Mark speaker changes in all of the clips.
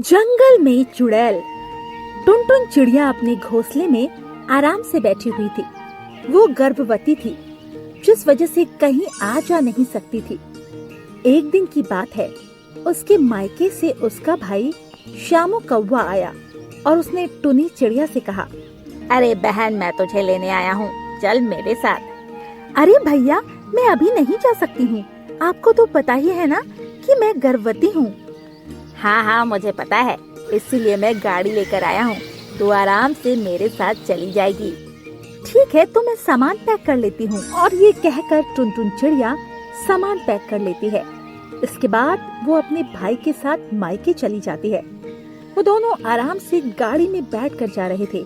Speaker 1: जंगल में चुड़ैल। टुनटुन चिड़िया अपने घोंसले में आराम से बैठी हुई थी। वो गर्भवती थी, जिस वजह से कहीं आ जा नहीं सकती थी। एक दिन की बात है, उसके मायके से उसका भाई श्यामू कौवा आया और उसने टुनी चिड़िया से कहा,
Speaker 2: अरे बहन, मैं तुझे लेने आया हूँ, चल मेरे साथ।
Speaker 1: अरे भैया, मैं अभी नहीं जा सकती हूँ। आपको तो पता ही है ना कि मैं गर्भवती हूँ।
Speaker 2: हाँ, मुझे पता है, इसीलिए मैं गाड़ी लेकर आया हूँ। तू आराम से मेरे साथ चली जाएगी।
Speaker 1: ठीक है, तो मैं सामान पैक कर लेती हूँ। और ये कहकर टुनटुन चिड़िया सामान पैक कर लेती है। इसके बाद वो अपने भाई के साथ मायके चली जाती है। वो दोनों आराम से गाड़ी में बैठकर जा रहे थे।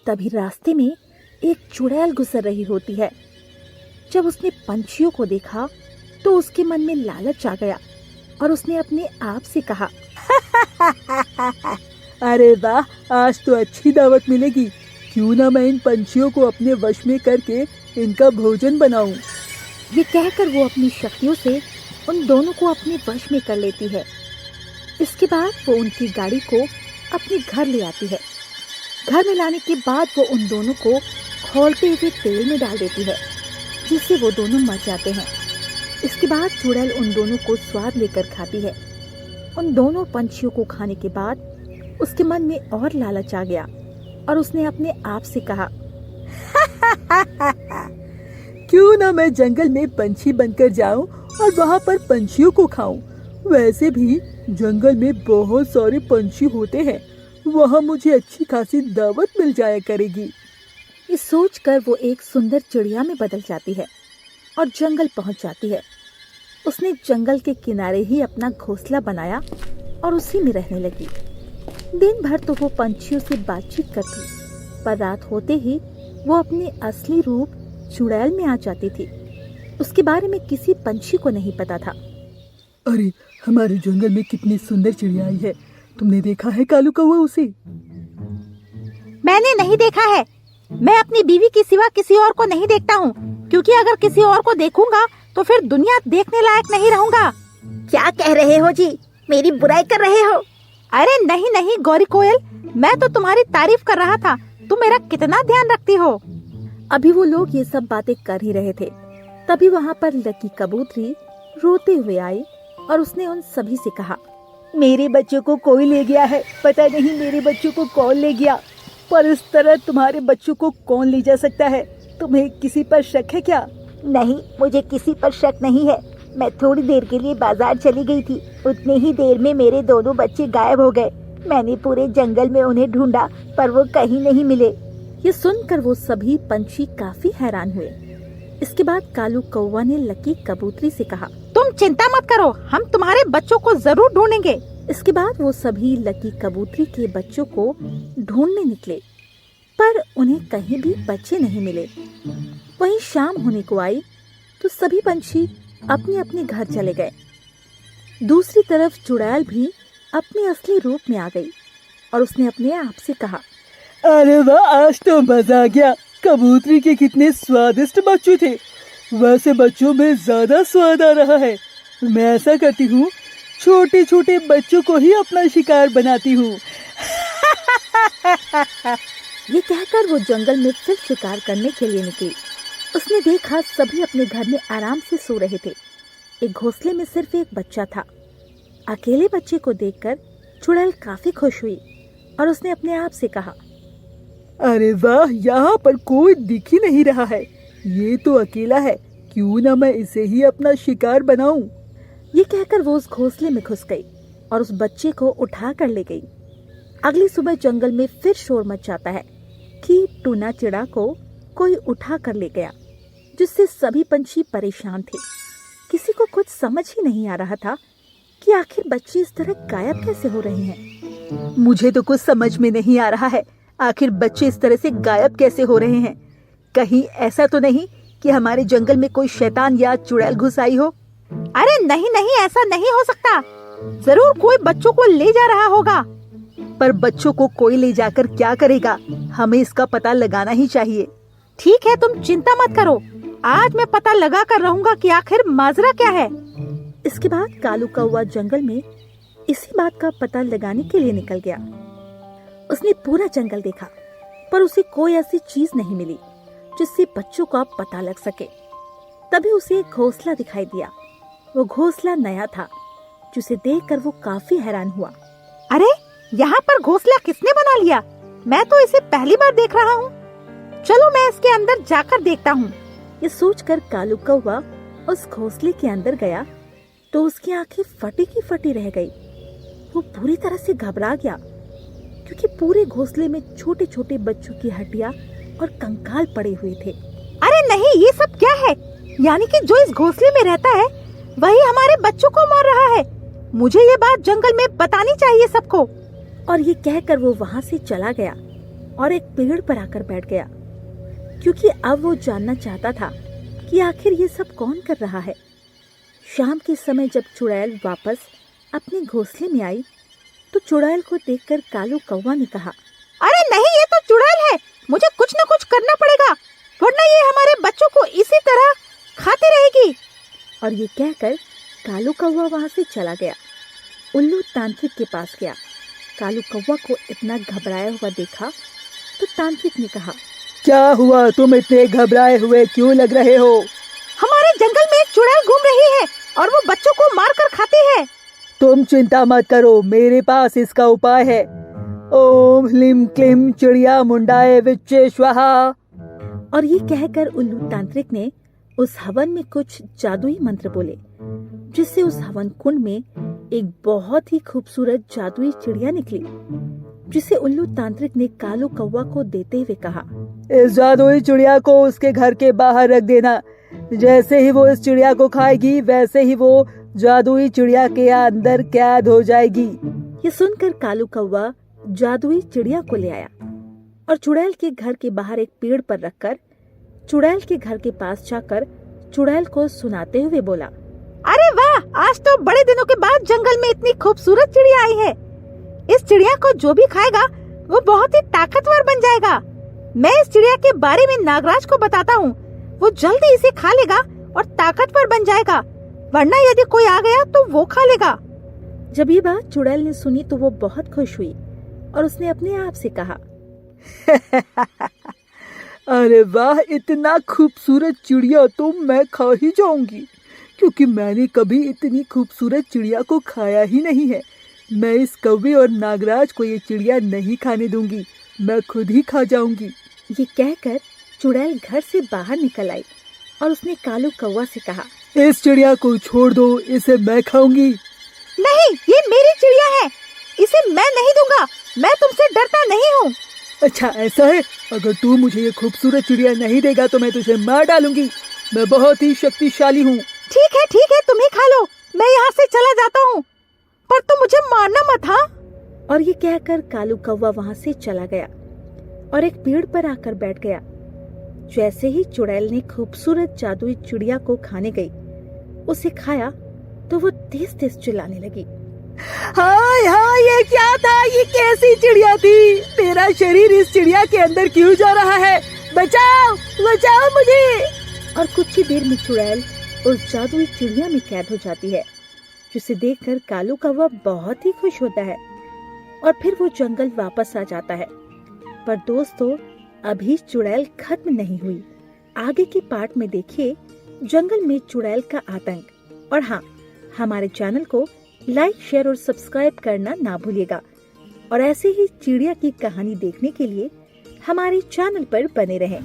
Speaker 1: तभी रास्ते में एक चुड़ैल गुजर रही होती है। जब उसने पंछियों को देखा तो उसके मन में लालच आ गया और उसने अपने आप से कहा,
Speaker 3: अरे वाह, आज तो अच्छी दावत मिलेगी। क्यों ना मैं इन पंछियों को अपने वश में करके इनका भोजन बनाऊं।
Speaker 1: ये कहकर वो अपनी शक्तियों से उन दोनों को अपने वश में कर लेती है। इसके बाद वो उनकी गाड़ी को अपने घर ले आती है। घर में लाने के बाद वो उन दोनों को खौलते हुए तेल में डाल देती है, जिससे वो दोनों मर जाते हैं। इसके बाद चुड़ैल उन दोनों को स्वाद लेकर खाती है। उन दोनों पंछियों को खाने के बाद उसके मन में और लालच आ गया और उसने अपने आप से कहा,
Speaker 3: क्यों ना मैं जंगल में पंछी बनकर जाऊं और वहाँ पर पंछियों को खाऊं। वैसे भी जंगल में बहुत सारे पंछी होते हैं, वहाँ मुझे अच्छी खासी दावत मिल जाया करेगी।
Speaker 1: ये सोचकर वो एक सुंदर चिड़िया में बदल जाती है और जंगल पहुंच जाती है। उसने जंगल के किनारे ही अपना घोंसला बनाया और उसी में रहने लगी। दिन भर तो वो पंछियों से बातचीत करती, पर रात होते ही वो अपने असली रूप चुड़ैल में आ जाती थी। उसके बारे में किसी पंछी को नहीं पता था।
Speaker 3: अरे, हमारे जंगल में कितनी सुंदर चिड़िया आई है। तुमने देखा है कालू कौवा उसे?
Speaker 2: मैंने नहीं देखा है। मैं अपनी बीवी के सिवा किसी और को नहीं देखता हूँ, क्योंकि अगर किसी और को देखूंगा तो फिर दुनिया देखने लायक नहीं रहूंगा।
Speaker 1: क्या कह रहे हो जी? मेरी बुराई कर रहे हो?
Speaker 2: अरे नहीं गौरी कोयल, मैं तो तुम्हारी तारीफ कर रहा था। तुम मेरा कितना ध्यान रखती हो।
Speaker 1: अभी वो लोग ये सब बातें कर ही रहे थे, तभी वहाँ पर लकी कबूतरी रोते हुए आई और उसने उन सभी से कहा,
Speaker 3: मेरे बच्चों को कोई ले गया है। पता नहीं मेरे बच्चों को कौन ले गया, पर इस तरह तुम्हारे बच्चों को कौन ले जा सकता है? तुम्हें किसी पर शक है क्या?
Speaker 2: नहीं, मुझे किसी पर शक नहीं है। मैं थोड़ी देर के लिए बाजार चली गई थी, उतने ही देर में मेरे दोनों बच्चे गायब हो गए। मैंने पूरे जंगल में उन्हें ढूंढा, पर वो कहीं नहीं मिले।
Speaker 1: ये सुनकर वो सभी पंछी काफी हैरान हुए। इसके बाद कालू कौवा ने लकी कबूतरी से कहा,
Speaker 2: तुम चिंता मत करो, हम तुम्हारे बच्चों को जरूर ढूंढेंगे।
Speaker 1: इसके बाद वो सभी लकी कबूतरी के बच्चों को ढूंढने निकले, पर उन्हें कहीं भी बच्चे नहीं मिले। वहीं शाम होने को आई तो सभी पंछी अपने अपने घर चले गए। दूसरी तरफ चुड़ैल भी अपने असली रूप में आ गई और उसने अपने आप से कहा,
Speaker 3: अरे वाह, आज तो मजा आ गया। कबूतरी के कितने स्वादिष्ट बच्चे थे। वैसे बच्चों में ज्यादा स्वाद आ रहा है। मैं ऐसा करती हूँ, छोटे छोटे बच्चों को ही अपना शिकार बनाती हूँ।
Speaker 1: ये कहकर वो जंगल में फिर शिकार करने के लिए निकली। उसने देखा सभी अपने घर में आराम से सो रहे थे। एक घोंसले में सिर्फ एक बच्चा था। अकेले बच्चे को देखकर चुड़ैल काफी खुश हुई और उसने अपने आप से कहा,
Speaker 3: अरे वाह, यहाँ पर कोई दिख ही नहीं रहा है। ये तो अकेला है, क्यों ना मैं इसे ही अपना शिकार बनाऊं।
Speaker 1: ये कहकर वो उस घोंसले में घुस गई और उस बच्चे को उठा कर ले गई। अगली सुबह जंगल में फिर शोर मच जाता है कि टूना चिड़ा को कोई उठा कर ले गया, जिससे सभी पंछी परेशान थे। किसी को कुछ समझ ही नहीं आ रहा था कि आखिर बच्चे इस तरह गायब कैसे हो रहे हैं।
Speaker 3: मुझे तो कुछ समझ में नहीं आ रहा है, आखिर बच्चे इस तरह से गायब कैसे हो रहे हैं। कहीं ऐसा तो नहीं कि हमारे जंगल में कोई शैतान या चुड़ैल घुस आई हो?
Speaker 2: अरे नहीं, ऐसा नहीं हो सकता। जरूर कोई बच्चों को ले जा रहा होगा।
Speaker 3: पर बच्चों को कोई ले जाकर क्या करेगा? हमें इसका पता लगाना ही चाहिए।
Speaker 2: ठीक है, तुम चिंता मत करो। आज मैं पता लगा कर रहूंगा कि आखिर माजरा क्या है।
Speaker 1: इसके बाद कालू कौवा जंगल में इसी बात का पता लगाने के लिए निकल गया। उसने पूरा जंगल देखा, पर उसे कोई ऐसी चीज नहीं मिली जिससे बच्चों का पता लग सके। तभी उसे एक घोंसला दिखाई दिया। वो घोंसला नया था, जिसे देखकर वो काफी हैरान हुआ।
Speaker 2: अरे, यहाँ पर घोंसला किसने बना लिया? मैं तो इसे पहली बार देख रहा हूँ। चलो मैं इसके अंदर जाकर देखता हूँ।
Speaker 1: ये सोचकर कालू कौवा उस घोंसले के अंदर गया तो उसकी आंखें फटी की फटी रह गई। वो पूरी तरह से घबरा गया, क्योंकि पूरे घोंसले में छोटे छोटे बच्चों की हड्डियां और कंकाल पड़े हुए थे।
Speaker 2: अरे नहीं, ये सब क्या है? यानी कि जो इस घोंसले में रहता है वही हमारे बच्चों को मार रहा है। मुझे ये बात जंगल में बतानी चाहिए सबको।
Speaker 1: और ये कहकर वो वहां से चला गया और एक पेड़ पर आकर बैठ गया, क्योंकि अब वो जानना चाहता था कि आखिर ये सब कौन कर रहा है। शाम के समय जब चुड़ैल वापस अपने घोंसले में आई तो चुड़ैल को देखकर कालू कौवा ने कहा,
Speaker 2: अरे नहीं, ये तो चुड़ैल है। मुझे कुछ न कुछ करना पड़ेगा, वरना ये हमारे बच्चों को इसी तरह खाती रहेगी।
Speaker 1: और ये कहकर कालू कौवा वहां से चला गया। उल्लू तांत्रिक के पास गया। कालू कौवा को इतना घबराया हुआ देखा तो तांत्रिक ने कहा,
Speaker 3: क्या हुआ? तुम इतने घबराए हुए क्यों लग रहे हो?
Speaker 2: हमारे जंगल में एक चुड़ैल घूम रही है और वो बच्चों को मार कर खाती है।
Speaker 3: तुम चिंता मत करो, मेरे पास इसका उपाय है। ओम ह्लीं क्लीं चिड़िया मुंडाए विच्चे स्वाहा।
Speaker 1: और ये कहकर उल्लू तांत्रिक ने उस हवन में कुछ जादुई मंत्र बोले, जिससे उस हवन कुंड में एक बहुत ही खूबसूरत जादुई चिड़िया निकली, जिसे उल्लू तांत्रिक ने कालू कौवा को देते हुए कहा,
Speaker 3: इस जादुई चिड़िया को उसके घर के बाहर रख देना। जैसे ही वो इस चिड़िया को खाएगी, वैसे ही वो जादुई चिड़िया के अंदर कैद हो जाएगी।
Speaker 1: ये सुनकर कालू कौवा जादुई चिड़िया को ले आया और चुड़ैल के घर के बाहर एक पेड़ पर रखकर चुड़ैल के घर के पास जाकर चुड़ैल को सुनाते हुए बोला,
Speaker 2: अरे वाह, आज तो बड़े दिनों के बाद जंगल में इतनी खूबसूरत चिड़िया आई है। इस चिड़िया को जो भी खाएगा वो बहुत ही ताकतवर बन जाएगा। मैं इस चिड़िया के बारे में नागराज को बताता हूँ, वो जल्दी इसे खा लेगा और ताकतवर बन जाएगा, वरना यदि कोई आ गया तो वो खा लेगा।
Speaker 1: जब ये बात चुड़ैल ने सुनी तो वो बहुत खुश हुई और उसने अपने आप से कहा,
Speaker 3: अरे वाह, इतना खूबसूरत चिड़िया तो मैं खा ही जाऊंगी, क्योंकि मैंने कभी इतनी खूबसूरत चिड़िया को खाया ही नहीं है। मैं इस कौवे और नागराज को ये चिड़िया नहीं खाने दूंगी, मैं खुद ही खा जाऊंगी।
Speaker 1: ये कहकर चुड़ैल घर से बाहर निकल आई और उसने कालू कौवा से कहा,
Speaker 3: इस चिड़िया को छोड़ दो, इसे मैं खाऊंगी।
Speaker 2: नहीं, ये मेरी चिड़िया है, इसे मैं नहीं दूंगा। मैं तुमसे डरता नहीं हूँ।
Speaker 3: अच्छा ऐसा है, अगर तू मुझे ये खूबसूरत चिड़िया नहीं देगा तो मैं तुझे मार डालूंगी। मैं बहुत ही शक्तिशाली हूँ।
Speaker 2: ठीक है, तुम ही खा लो, मैं यहाँ से चला जाता हूँ, पर तुम मुझे मारना मत। हाँ।
Speaker 1: और ये कहकर कालू कौवा वहां से चला गया और एक पेड़ पर आकर बैठ गया। जैसे ही चुड़ैल ने खूबसूरत जादुई चिड़िया को खाने गई, उसे खाया तो वो तेज तेज चिल्लाने लगी,
Speaker 3: हाय हाय, ये क्या था? ये कैसी चिड़िया थी? मेरा शरीर इस चिड़िया के अंदर क्यों जा रहा है? बचाओ बचाओ मुझे।
Speaker 1: और कुछ ही देर में चुड़ैल उस जादुई चिड़िया में कैद हो जाती है, जिसे देखकर कालू कौवा बहुत ही खुश होता है और फिर वो जंगल वापस आ जाता है। पर दोस्तों, अभी चुड़ैल खत्म नहीं हुई। आगे के पार्ट में देखिए जंगल में चुड़ैल का आतंक। और हाँ, हमारे चैनल को लाइक, शेयर और सब्सक्राइब करना ना भूलिएगा। और ऐसे ही चिड़िया की कहानी देखने के लिए हमारे चैनल पर बने रहें।